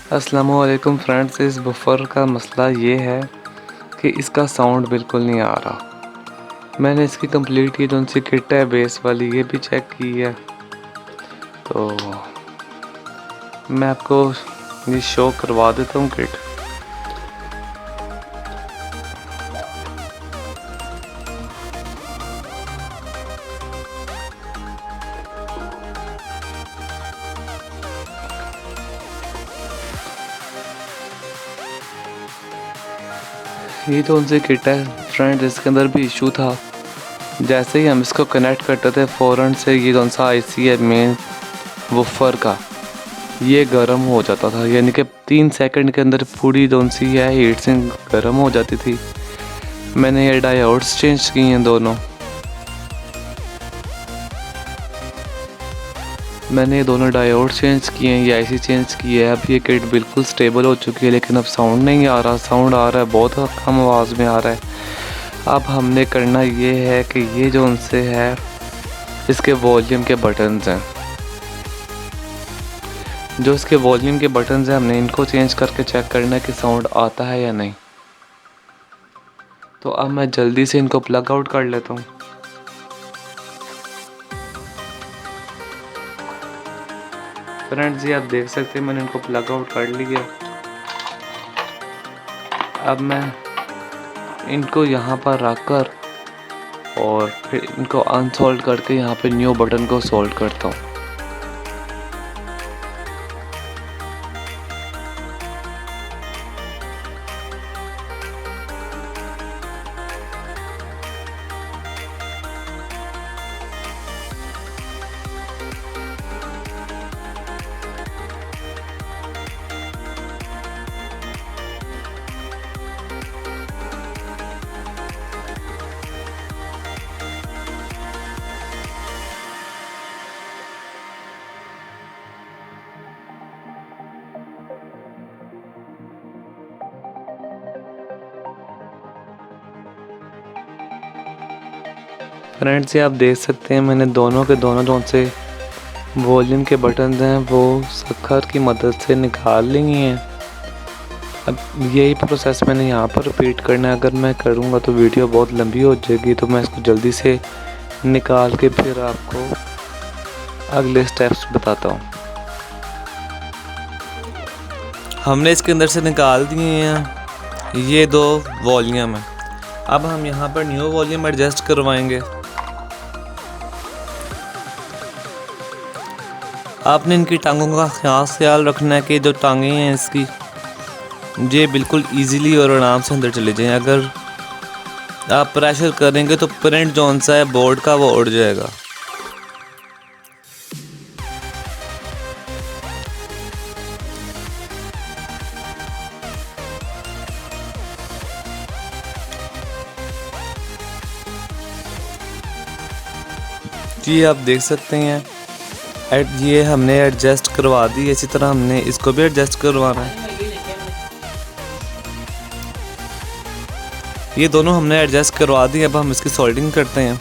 अस्सलामुअलैकुम फ्रेंड्स, इस बफर का मसला ये है कि इसका साउंड बिल्कुल नहीं आ रहा। मैंने इसकी कंप्लीट की जो सी किट है बेस वाली, ये भी चेक की है, तो मैं आपको ये शो करवा देता हूँ किट। ये तो उनसे किट है फ्रेंड्स, इसके अंदर भी इशू था। जैसे ही हम इसको कनेक्ट करते थे फ़ौरन से ये कौन सा आईसी है मेन वूफर का, ये गर्म हो जाता था। यानी कि 3 सेकंड के अंदर पूरी कौन सी है हीट सिंक गर्म हो जाती थी। मैंने ये डायोड्स चेंज किए हैं दोनों। मैंने ये दोनों डायोड चेंज किए हैं, ये आईसी चेंज की है। अब ये किट बिल्कुल स्टेबल हो चुकी है, लेकिन अब साउंड नहीं आ रहा। साउंड आ रहा है, बहुत कम आवाज़ में आ रहा है। अब हमने करना ये है कि ये जो उनसे है, इसके वॉल्यूम के बटन्स हैं, जो इसके वॉल्यूम के बटन्स हैं, हमने इनको चेंज करके चेक करना है कि साउंड आता है या नहीं। तो अब मैं जल्दी से इनको प्लग आउट कर लेता हूँ। फ्रेंड्स, ये आप देख सकते हैं मैंने इनको प्लग आउट कर लिया। अब मैं इनको यहाँ पर रख कर और फिर इनको अनसोल्ड करके यहाँ पे न्यू बटन को सोल्ड करता हूँ। फ्रेंड्स, ये आप देख सकते हैं मैंने दोनों के दोनों जो से वॉल्यूम के बटन हैं वो सखर की मदद से निकाल लिए हैं। अब यही प्रोसेस मैंने यहाँ पर रिपीट करना है। अगर मैं करूँगा तो वीडियो बहुत लंबी हो जाएगी, तो मैं इसको जल्दी से निकाल के फिर आपको अगले स्टेप्स बताता हूँ। हमने इसके अंदर से निकाल दिए हैं ये दो वॉल्यूम है। अब हम यहाँ पर न्यू वॉल्यूम एडजस्ट करवाएंगे। आपने इनकी टांगों का खास ख्याल रखना है कि जो टांगें हैं इसकी, ये बिल्कुल इजीली और आराम से अंदर चले जाएं। अगर आप प्रेशर करेंगे तो प्रिंट जौन सा है बोर्ड का वो उड़ जाएगा। जी आप देख सकते हैं ये हमने एडजस्ट करवा दी। इसी तरह हमने इसको भी एडजस्ट करवाना है। ये दोनों हमने एडजस्ट करवा दी। अब हम इसकी सोल्डिंग करते हैं।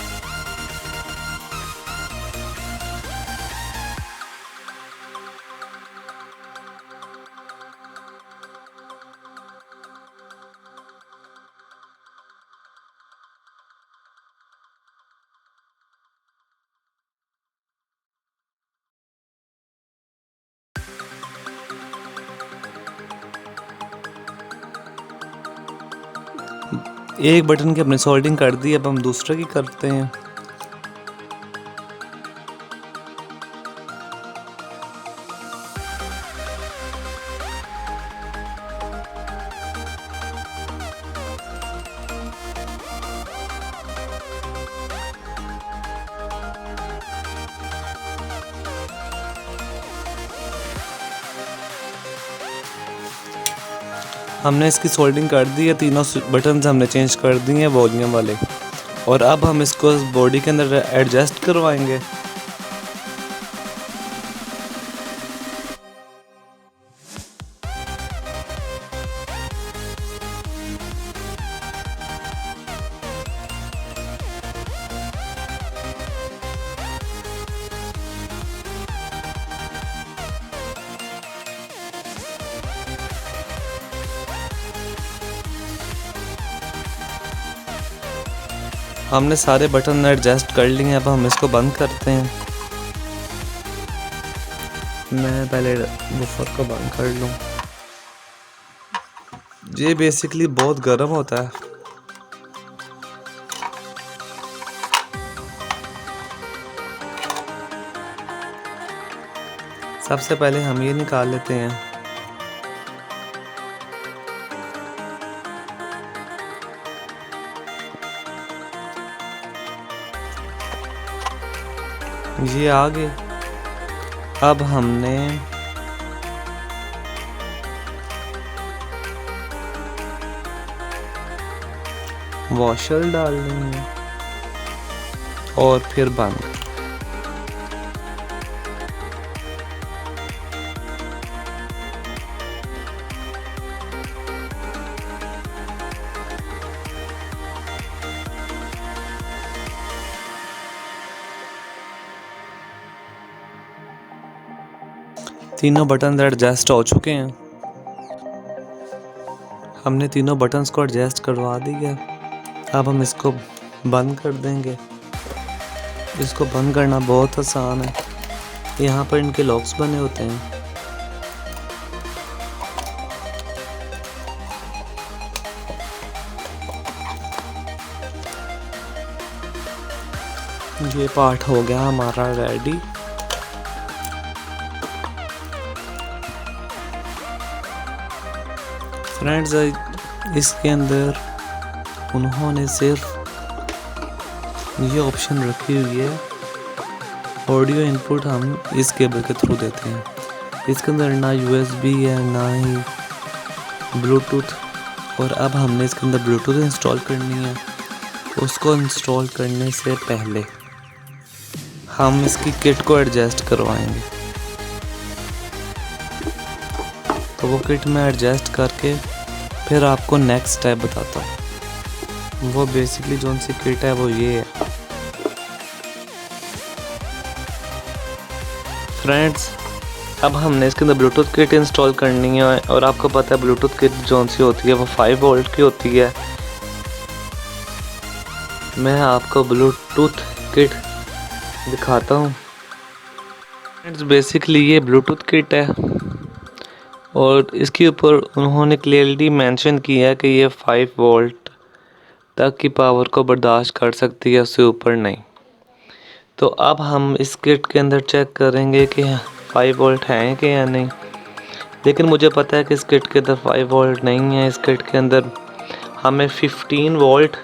एक बटन की हमने सोल्डिंग कर दी, अब हम दूसरे की करते हैं। हमने इसकी सोल्डिंग कर दी है, तीनों बटन्स हमने चेंज कर दिए हैं वॉल्यूम वाले। और अब हम इसको बॉडी के अंदर एडजस्ट करवाएंगे। हमने सारे बटन एडजस्ट कर लिए हैं। अब हम इसको बंद करते हैं। मैं पहले वूफर को बंद कर लूँ। ये बेसिकली बहुत गर्म होता है। सबसे पहले हम ये निकाल लेते हैं। ये आ गए। अब हमने वॉशर डालनी है और फिर बंद। तीनों बटन एडजस्ट हो चुके हैं। हमने तीनों बटन्स को एडजस्ट करवा दिया। अब हम इसको बंद कर देंगे। इसको बंद करना बहुत आसान है। यहाँ पर इनके लॉक्स बने होते हैं। ये पार्ट हो गया हमारा रेडी। फ्रेंड्स, इसके अंदर उन्होंने सिर्फ ये ऑप्शन रखी हुई है, ऑडियो इनपुट हम इस केबल के थ्रू देते हैं। इसके अंदर ना USB है ना ही ब्लूटूथ। और अब हमने इसके अंदर ब्लूटूथ इंस्टॉल करनी है। उसको इंस्टॉल करने से पहले हम इसकी किट को एडजस्ट करवाएंगे। तो वो किट में एडजस्ट करके फिर आपको नेक्स्ट स्टेप बताता हूँ। वो बेसिकली जो सी किट है वो ये है। फ्रेंड्स, अब हमने इसके अंदर ब्लूटूथ किट इंस्टॉल करनी है। और आपको पता है ब्लूटूथ किट जो सी होती है वो 5 वोल्ट की होती है। मैं आपको ब्लूटूथ किट दिखाता हूँ। फ्रेंड्स, बेसिकली ये ब्लूटूथ किट है और इसके ऊपर उन्होंने क्लियरली मेंशन किया है कि ये 5 वोल्ट तक की पावर को बर्दाश्त कर सकती है, उससे ऊपर नहीं। तो अब हम इस किट के अंदर चेक करेंगे कि 5 वोल्ट हैं कि या नहीं। लेकिन मुझे पता है कि इस किट के अंदर 5 वोल्ट नहीं है। इस किट के अंदर हमें 15 वोल्ट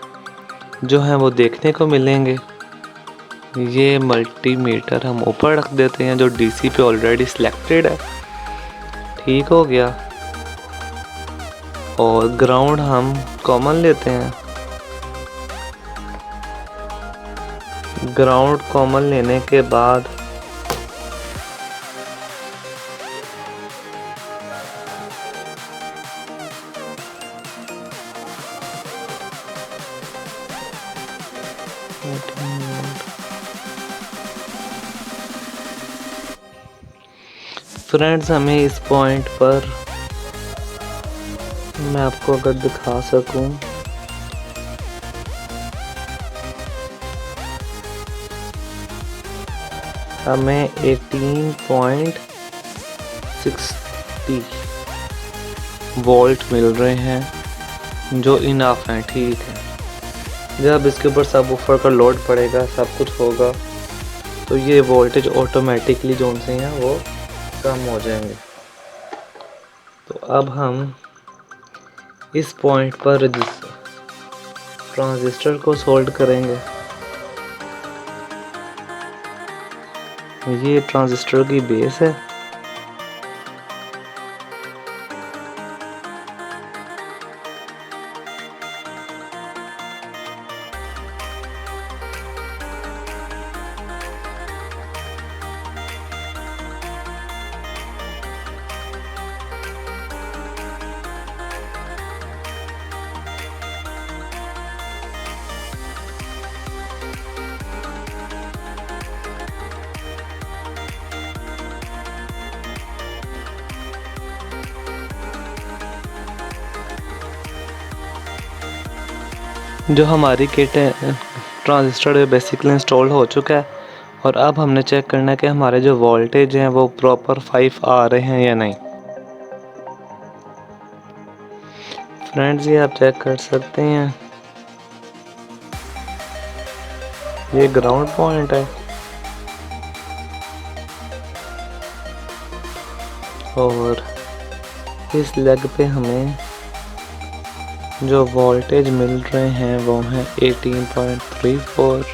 जो हैं वो देखने को मिलेंगे। ये मल्टीमीटर हम ऊपर रख देते हैं जो DC पे ऑलरेडी सिलेक्टेड है। ठीक हो गया। और ग्राउंड हम कॉमन लेते हैं। ग्राउंड कॉमन लेने के बाद फ्रेंड्स, हमें इस पॉइंट पर मैं आपको अगर दिखा सकूं, हमें 18.60 वोल्ट मिल रहे हैं जो इनफ हैं। ठीक है, जब इसके ऊपर सबवूफर का लोड पड़ेगा, सब कुछ होगा, तो ये वोल्टेज ऑटोमेटिकली जो से हैं वो कम हो जाएंगे। तो अब हम इस पॉइंट पर ट्रांजिस्टर को सोल्ड करेंगे। ये ट्रांजिस्टर की बेस है। जो हमारी किट है ट्रांजिस्टर बेसिकली इंस्टॉल हो चुका है और अब हमने चेक करना है कि हमारे जो वोल्टेज हैं वो प्रॉपर 5 आ रहे हैं या नहीं। फ्रेंड्स ये आप चेक कर सकते हैं, ये ग्राउंड पॉइंट है और इस लेग पे हमें जो वोल्टेज मिल रहे हैं वो हैं 18.34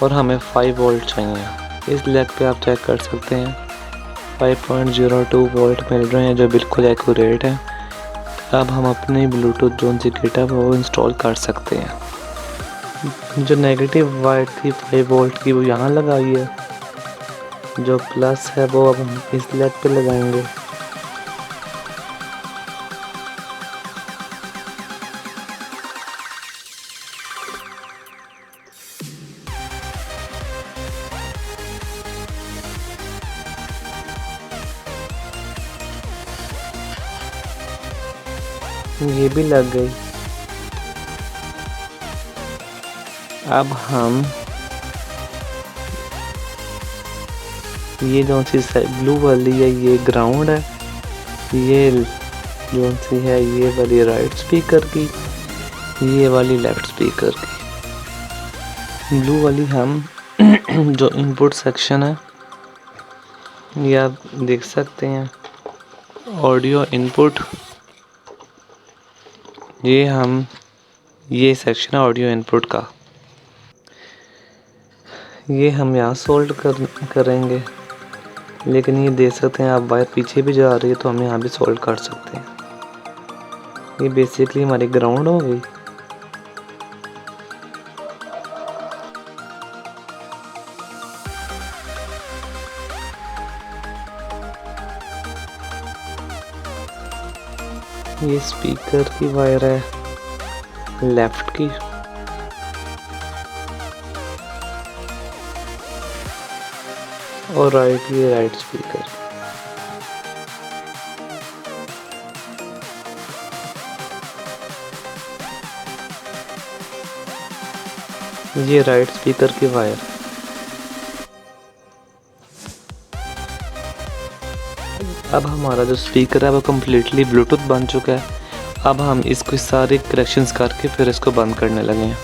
और हमें 5 वोल्ट चाहिए। इस लेग पे आप चेक कर सकते हैं 5.02 वोल्ट मिल रहे हैं जो बिल्कुल एक्यूरेट है। अब हम अपनी ब्लूटूथ जोन सी किट है वो इंस्टॉल कर सकते हैं। जो नेगेटिव वाइट थी 5 वोल्ट की वो यहाँ लगाई है, जो प्लस है वो अब हम इस लेग पे लगाएंगे। ये भी लग गई। अब हम ये जो सी ब्लू वाली है ये ग्राउंड है, ये जो सी है ये वाली राइट स्पीकर की, ये वाली लेफ्ट स्पीकर की। ब्लू वाली हम जो इनपुट सेक्शन है ये आप देख सकते हैं, ऑडियो इनपुट, ये सेक्शन है ऑडियो इनपुट का, ये हम यहाँ सोल्ड करेंगे। लेकिन ये देख सकते हैं आप वायर पीछे भी जा रही है तो हम यहाँ भी सोल्ड कर सकते हैं। ये बेसिकली हमारी ग्राउंड हो गई। ये स्पीकर की वायर है लेफ्ट की, और राइट ये राइट स्पीकर। ये राइट स्पीकर की वायर। अब हमारा जो स्पीकर है वो कम्प्लीटली ब्लूटूथ बन चुका है। अब हम इसको सारे करेक्शंस करके फिर इसको बंद करने लगे हैं।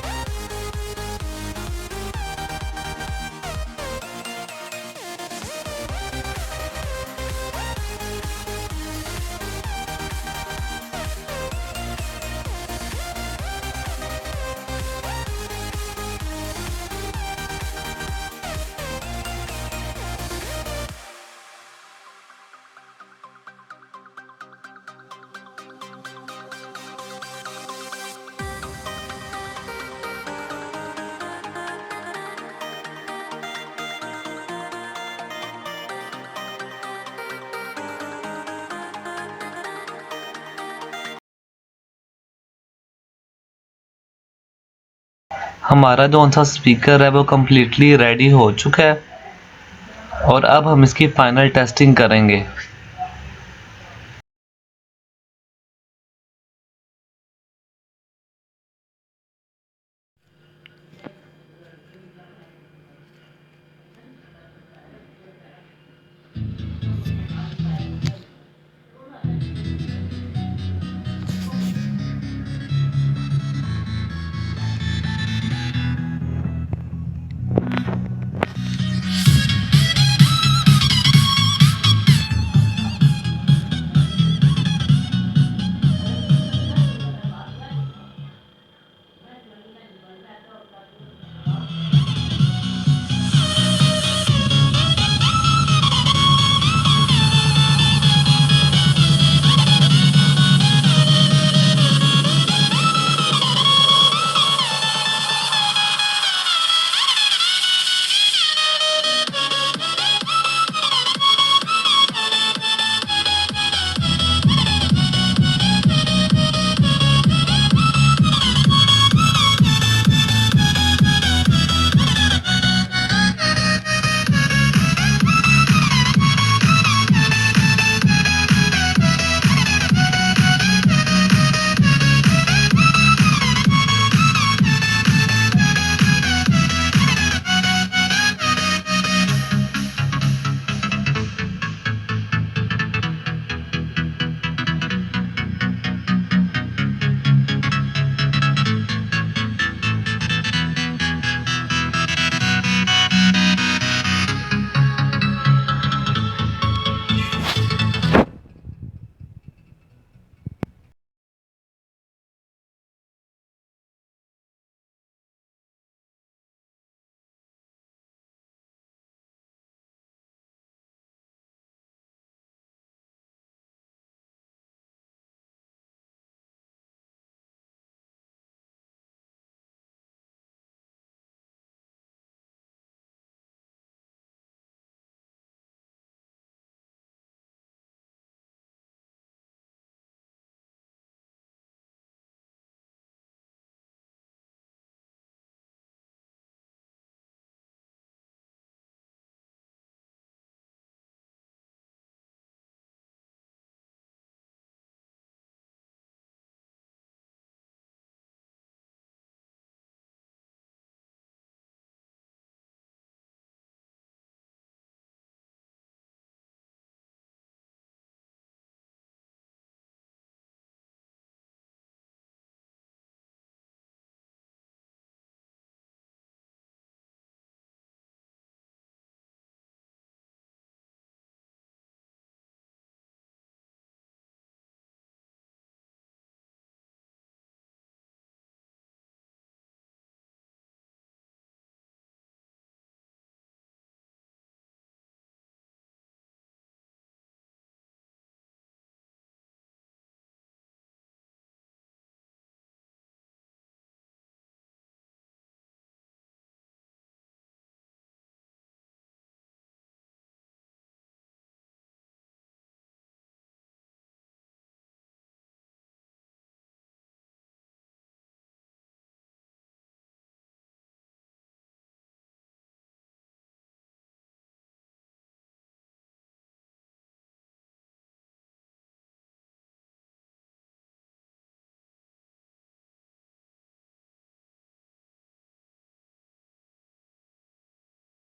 हमारा जो सा स्पीकर है वो कम्प्लीटली रेडी हो चुका है और अब हम इसकी फाइनल टेस्टिंग करेंगे।